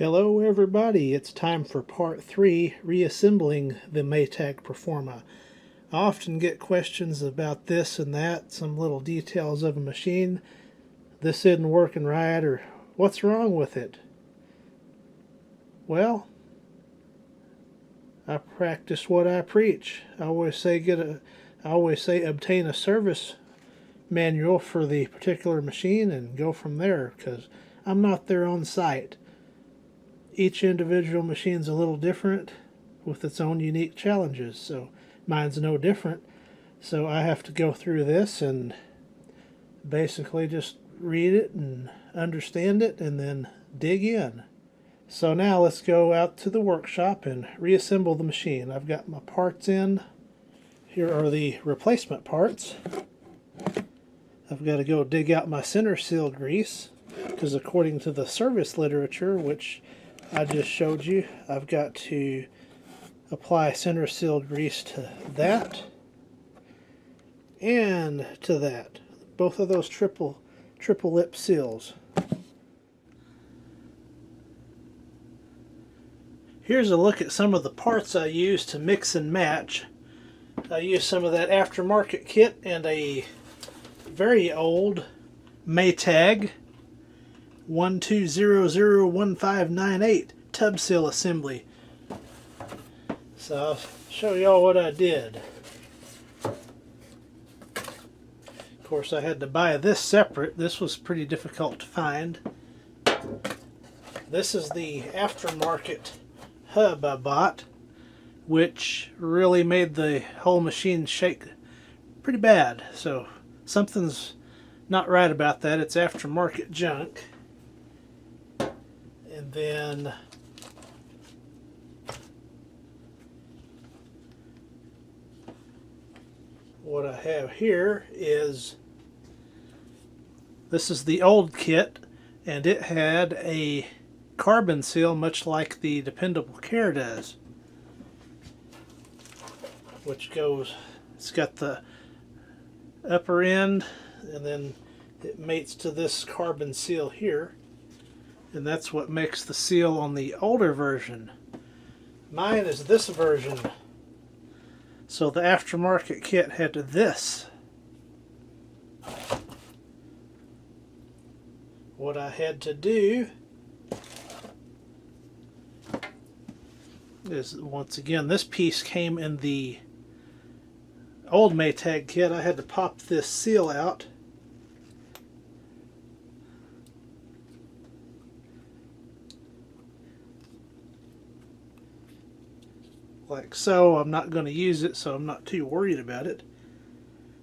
Hello everybody, it's time for part 3, reassembling the Maytag Performa. I often get questions about this and that, some little details of a machine. This isn't working right, or what's wrong with it? Well, I practice what I preach. I always say obtain a service manual for the particular machine and go from there, because I'm not there on site. Each individual machine's a little different with its own unique challenges, so mine's no different. So I have to go through this and basically just read it and understand it and then dig in. So now let's go out to the workshop and reassemble the machine. I've got my parts in. Here are the replacement parts. I've got to go dig out my center seal grease, because according to the service literature, which I just showed you, I've got to apply center seal grease to that and to that. Both of those triple lip seals. Here's a look at some of the parts I use to mix and match. I use some of that aftermarket kit and a very old Maytag 12219156 tub seal assembly. So I'll show y'all what I did. Of course, I had to buy this separate. This was pretty difficult to find. This is the aftermarket hub I bought, which really made the whole machine shake pretty bad. So something's not right about that. It's aftermarket junk. And then what I have here is, this is the old kit, and it had a carbon seal much like the Dependable Care does, which goes, it's got the upper end and then it mates to this carbon seal here, and that's what makes the seal on the older version. Mine is this version. So the aftermarket kit had this. What I had to do is, once again, this piece came in the old Maytag kit. I had to pop this seal out. Like so. I'm not going to use it, so I'm not too worried about it.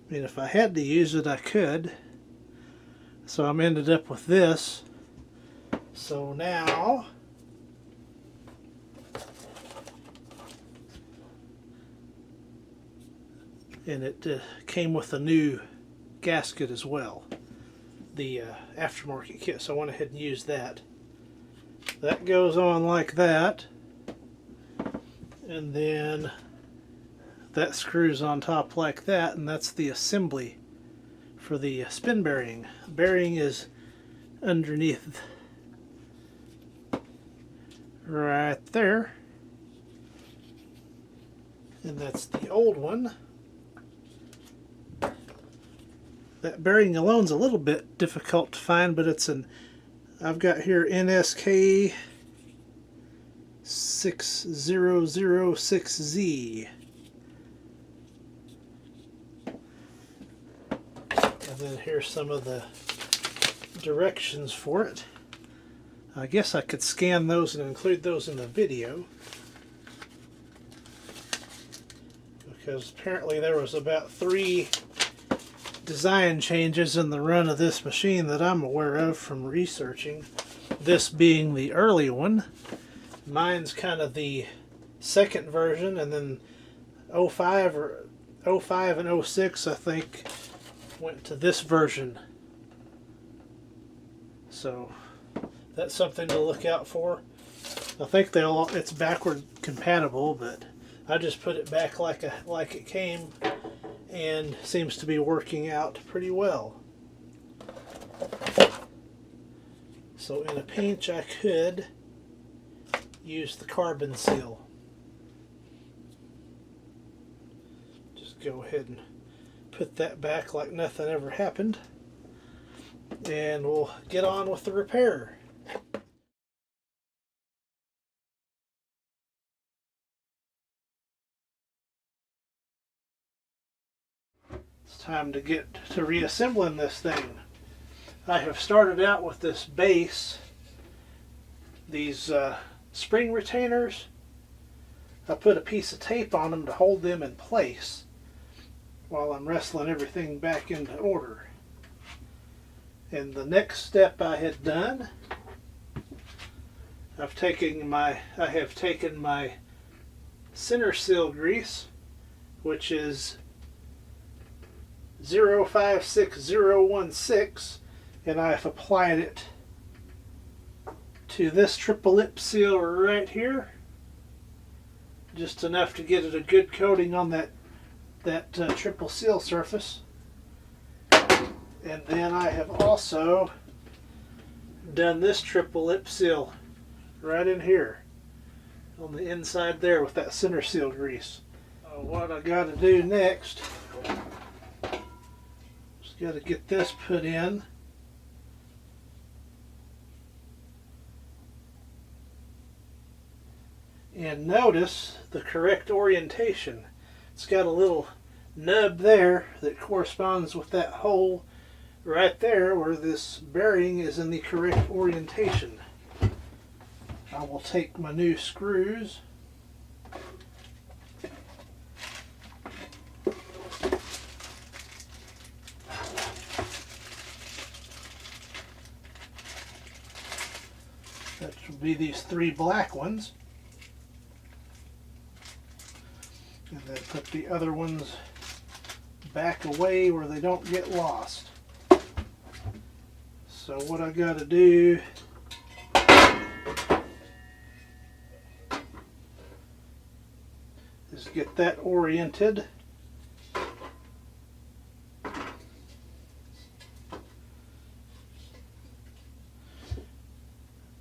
I mean, if I had to use it, I could. So I'm ended up with this. So now and it came with a new gasket as well, the aftermarket kit, so I went ahead and used that. That goes on like that, and then that screws on top like that, and that's the assembly for the spin bearing. The bearing is underneath right there, and that's the old one. That bearing alone's a little bit difficult to find, but it's I've got here NSK 6006Z. And then here's some of the directions for it. I guess I could scan those and include those in the video, because apparently there was about 3 design changes in the run of this machine that I'm aware of from researching, this being the early one. Mine's kind of the second version, and then 05 and 06 I think went to this version. So that's something to look out for. I think it's backward compatible, but I just put it back like it came, and seems to be working out pretty well. So in a pinch I could use the carbon seal. Just go ahead and put that back like nothing ever happened, and we'll get on with the repair. It's time to get to reassembling this thing. I have started out with this base, these spring retainers. I put a piece of tape on them to hold them in place while I'm wrestling everything back into order. And the next step I had done, I have taken my center seal grease, which is 056016, and I have applied it to this triple lip seal right here, just enough to get it a good coating on that triple seal surface. And then I have also done this triple lip seal right in here on the inside there with that center seal grease. What I got to do next, just got to get this put in. And notice the correct orientation. It's got a little nub there that corresponds with that hole right there where this bearing is in the correct orientation. I will take my new screws that will be these 3 black ones, and then put the other ones back away where they don't get lost. So what I got to do is get that oriented.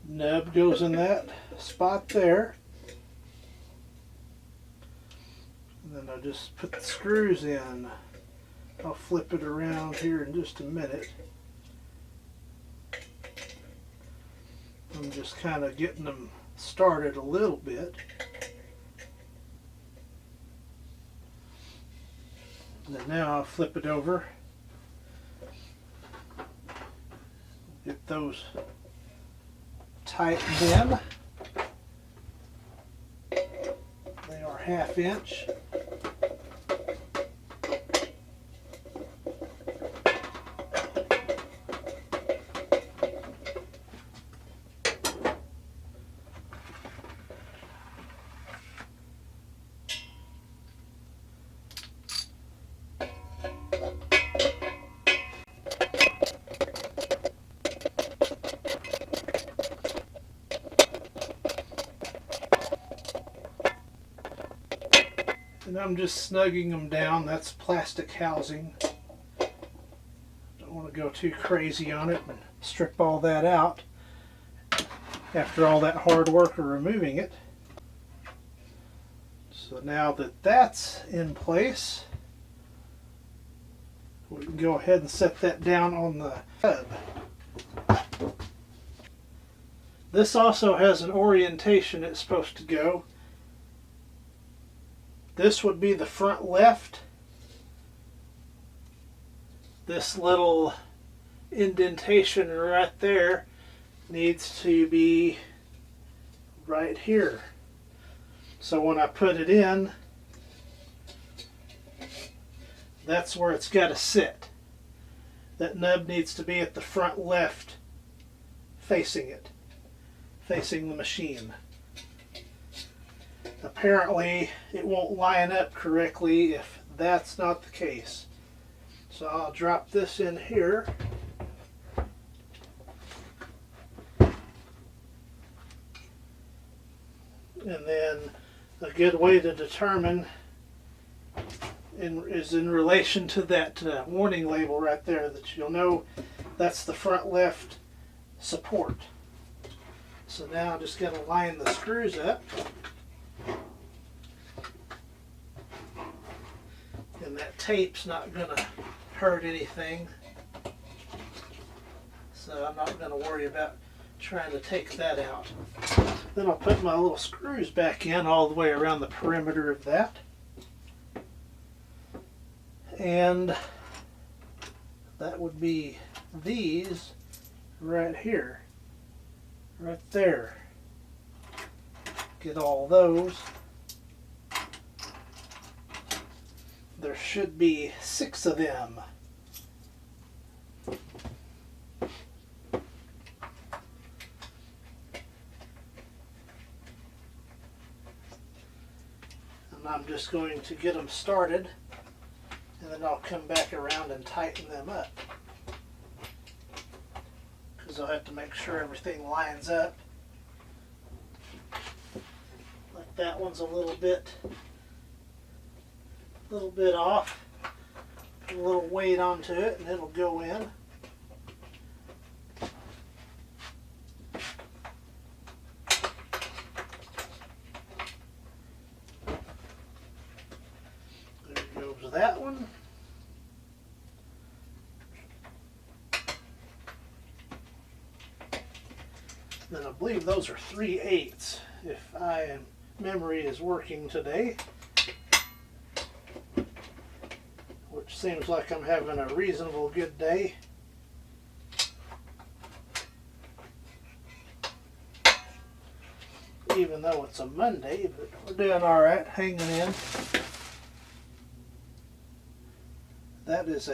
Nub goes in that spot there. And then I just put the screws in. I'll flip it around here in just a minute. I'm just kind of getting them started a little bit. And then now I'll flip it over. Get those tightened in. They are 1/2 inch. And I'm just snugging them down. That's plastic housing. Don't want to go too crazy on it and strip all that out after all that hard work of removing it. So now that that's in place, we can go ahead and set that down on the hub. This also has an orientation it's supposed to go. This would be the front left. This little indentation right there needs to be right here. So when I put it in, that's where it's got to sit. That nub needs to be at the front left, facing it, facing the machine. Apparently it won't line up correctly if that's not the case. So I'll drop this in here. And then a good way to determine is in relation to that warning label right there, that you'll know that's the front left support. So now I'm just going to line the screws up. And that tape's not going to hurt anything. So I'm not going to worry about trying to take that out. Then I'll put my little screws back in all the way around the perimeter of that. And that would be these right here. Right there. Get all those. There should be 6 of them. And I'm just going to get them started, and then I'll come back around and tighten them up. Because I'll have to make sure everything lines up. Like that one's a little bit off. Put a little weight onto it and it'll go in. There goes that one. Then I believe those are 3/8 if memory is working today. Which seems like I'm having a reasonable good day. Even though it's a Monday, but we're doing alright, hanging in. That is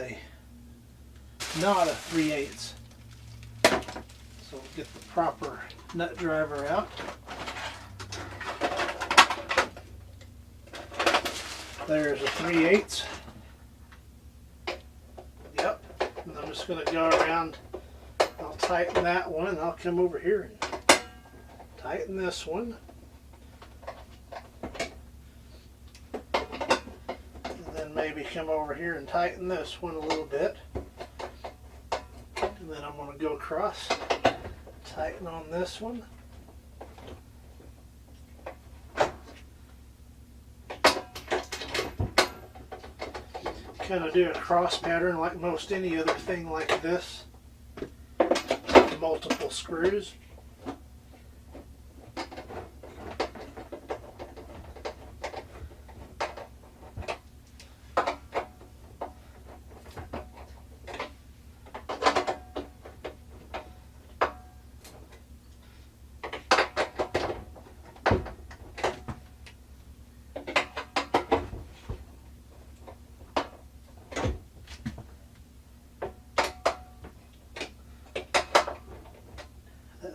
not a 3/8. So we'll get the proper nut driver out. There's a 3/8. Yep. And I'm just going to go around. I'll tighten that one and I'll come over here and tighten this one. And then maybe come over here and tighten this one a little bit. And then I'm going to go across, tighten on this one. Kind of do a cross pattern like most any other thing like this. Multiple screws.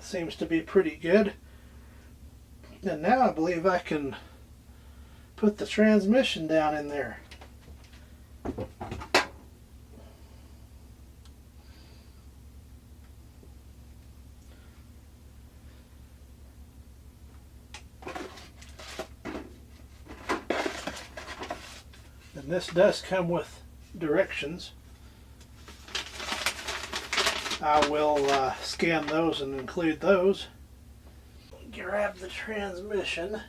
Seems to be pretty good. And now I believe I can put the transmission down in there. And this does come with directions. I will scan those and include those. Grab the transmission.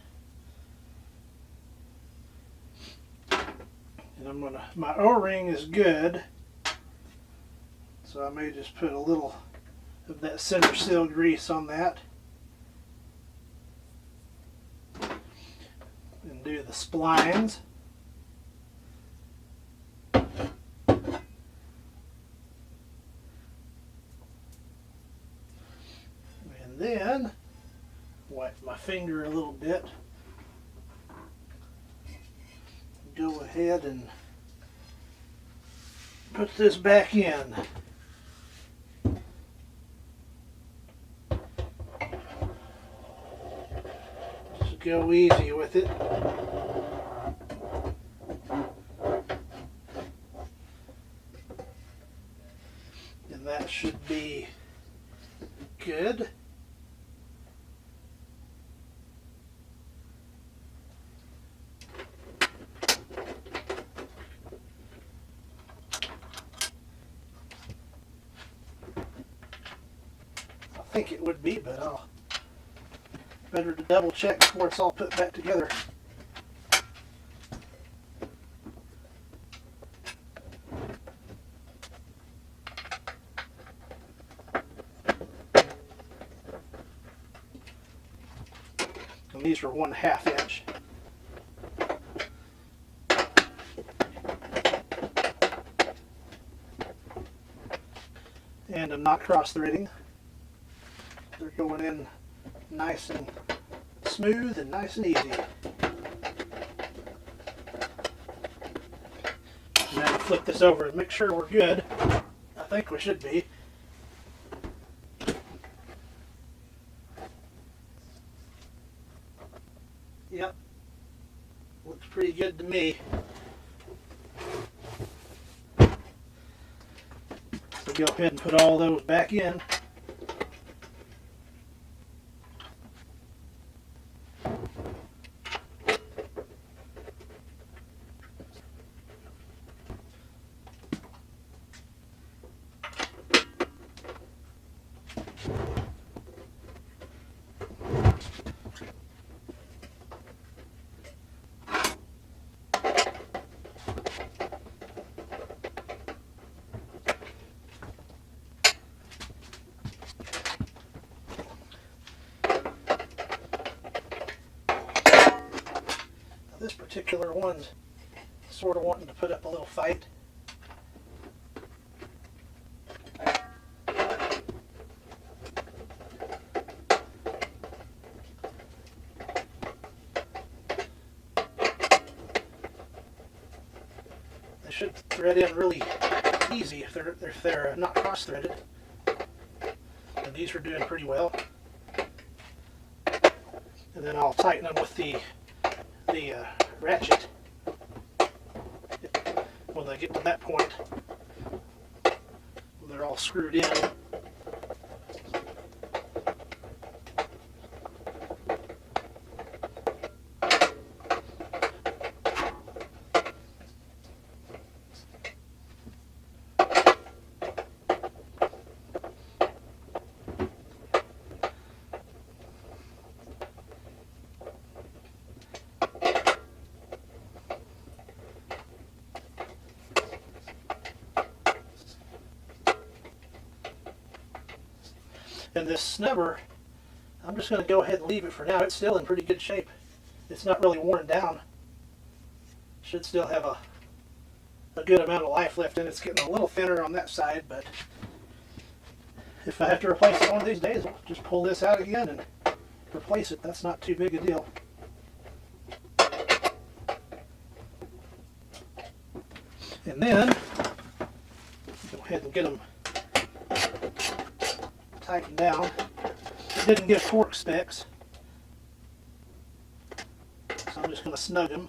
And my O-ring is good. So I may just put a little of that center seal grease on that. And do the splines. Then wipe my finger a little bit. Go ahead and put this back in. Just go easy with it. And that should be good. I think it would be, but I'll Better to double check before it's all put back together. And these are 1/2 inch. And I'm not cross threading. They're going in nice and smooth and nice and easy. Now flip this over and make sure we're good. I think we should be. Yep. Looks pretty good to me. So go ahead and put all those back in. This particular one's sort of wanting to put up a little fight. They should thread in really easy if they're not cross threaded. And these are doing pretty well. And then I'll tighten them with the ratchet when they get to that point. They're all screwed in. And this snubber, I'm just going to go ahead and leave it for now. It's still in pretty good shape. It's not really worn down. Should still have a good amount of life left in it. It's getting a little thinner on that side, but if I have to replace it one of these days, I'll just pull this out again and replace it. That's not too big a deal. And then, go ahead and get them tightened down. It didn't give torque specs, so I'm just going to snug them.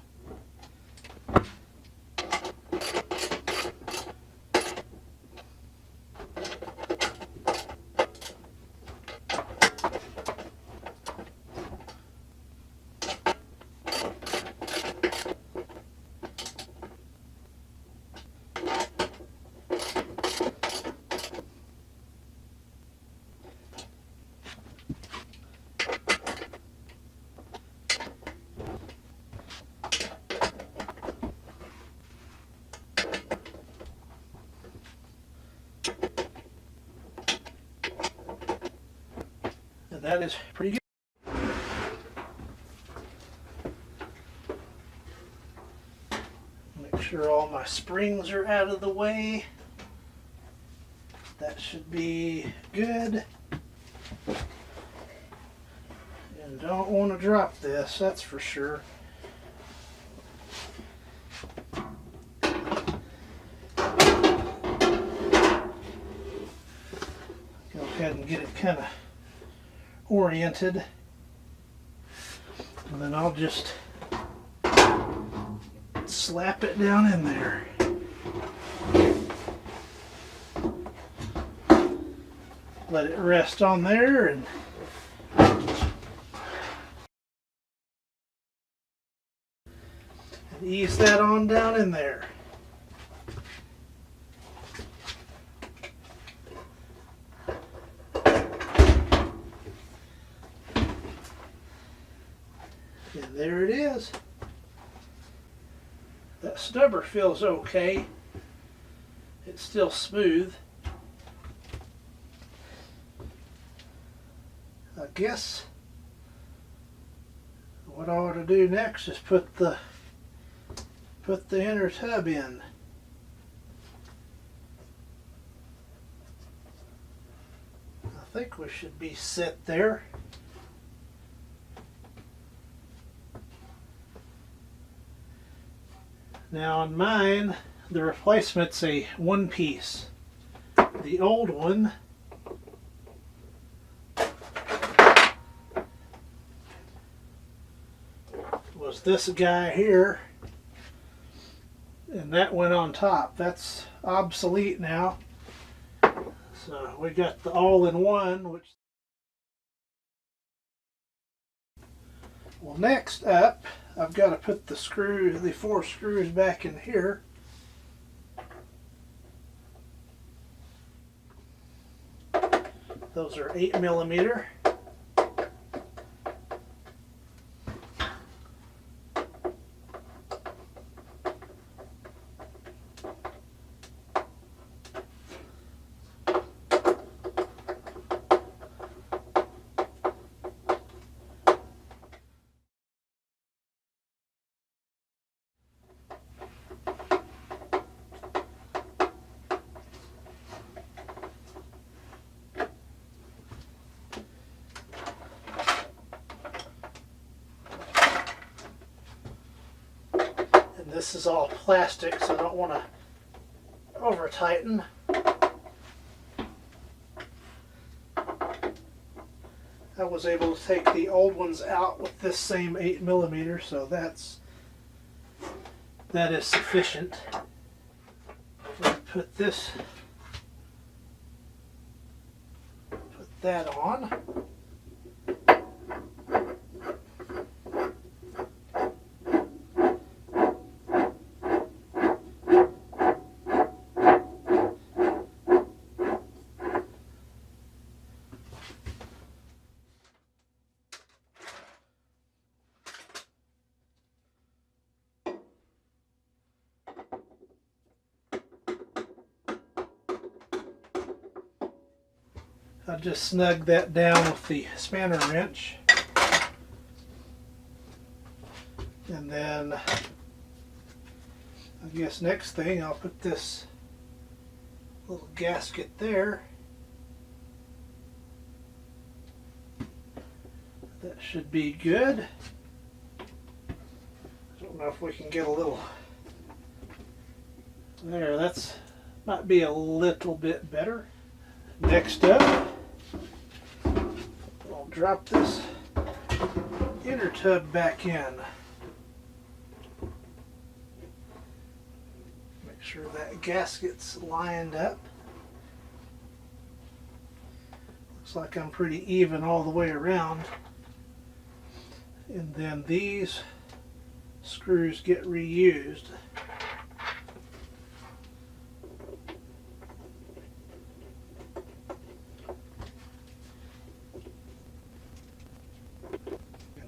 That is pretty good. Make sure all my springs are out of the way. That should be good. And don't want to drop this, that's for sure. Go ahead and get it kind of oriented, and then I'll just slap it down in there. Let it rest on there and ease that on down in there. And there it is. That snubber feels okay. It's still smooth. I guess what I ought to do next is put the inner tub in. I think we should be set there. Now on mine, the replacement's a one piece. The old one was this guy here, and that went on top. That's obsolete now. So we got the all-in-one, which... Well, next up, I've got to put the 4 screws back in here. Those are 8mm. This is all plastic, so I don't want to over tighten. I was able to take the old ones out with this same 8mm, so that is sufficient. Put that on. I'll just snug that down with the spanner wrench. And then I guess next thing I'll put this little gasket there. That should be good. I don't know if we can get a little there. That's might be a little bit better. Next up, I'll drop this inner tub back in. Make sure that gasket's lined up. Looks like I'm pretty even all the way around. And then these screws get reused.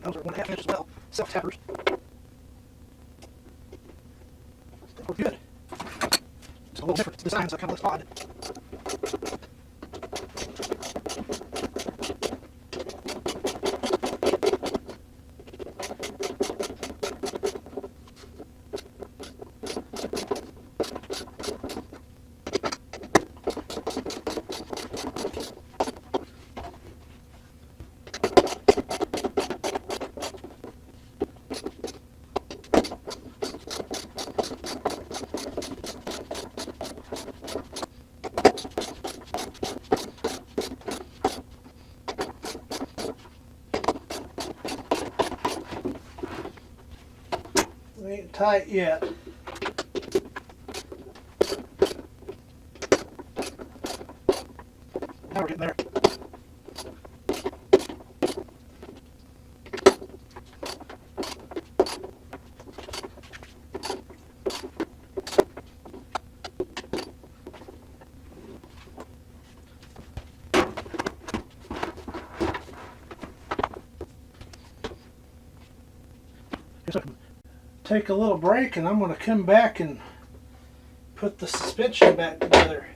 Those are 1.5 inches as well, self-tappers. They work good. It's a little different design, so it kind of looks odd. Ain't tight yet. Now we're getting there. Take a little break, and I'm going to come back and put the suspension back together.